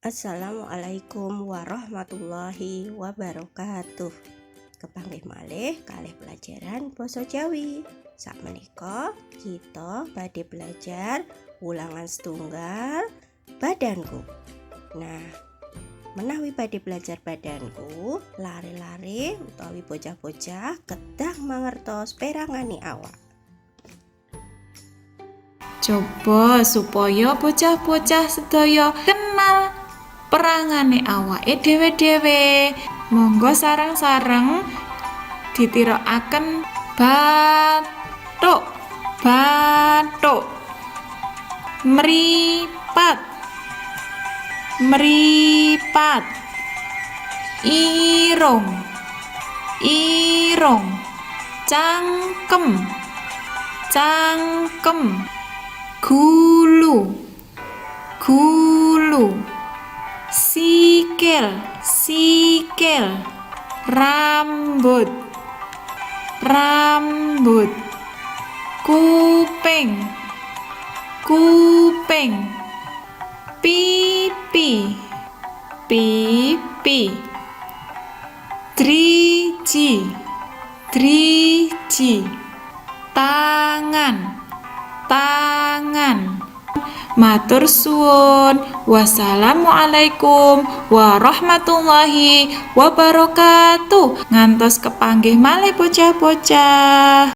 Assalamualaikum warahmatullahi wabarakatuh. Kepanggih malih kalih pelajaran basa Jawi. Sakmenika kita badhe belajar ulangan setunggal badanku. Nah, menawi badhe belajar badanku, lare-lare utawi bocah-bocah kedah mangertos perangane awak. Coba supaya bocah-bocah sedaya kenal perangane awake dhewe-dhewe. Monggo sareng-sareng ditirokaken bathuk, bathuk, mripat, mripat, irung, irung, cangkem, cangkem, gulu, gulu, sikil, sikil, rambut, rambut, kuping, kuping, pipi, pipi, driji, driji, tangan, tangan. Matur suwun. Wassalamualaikum warahmatullahi wabarakatuh. Ngantos kepanggih malih bocah-bocah.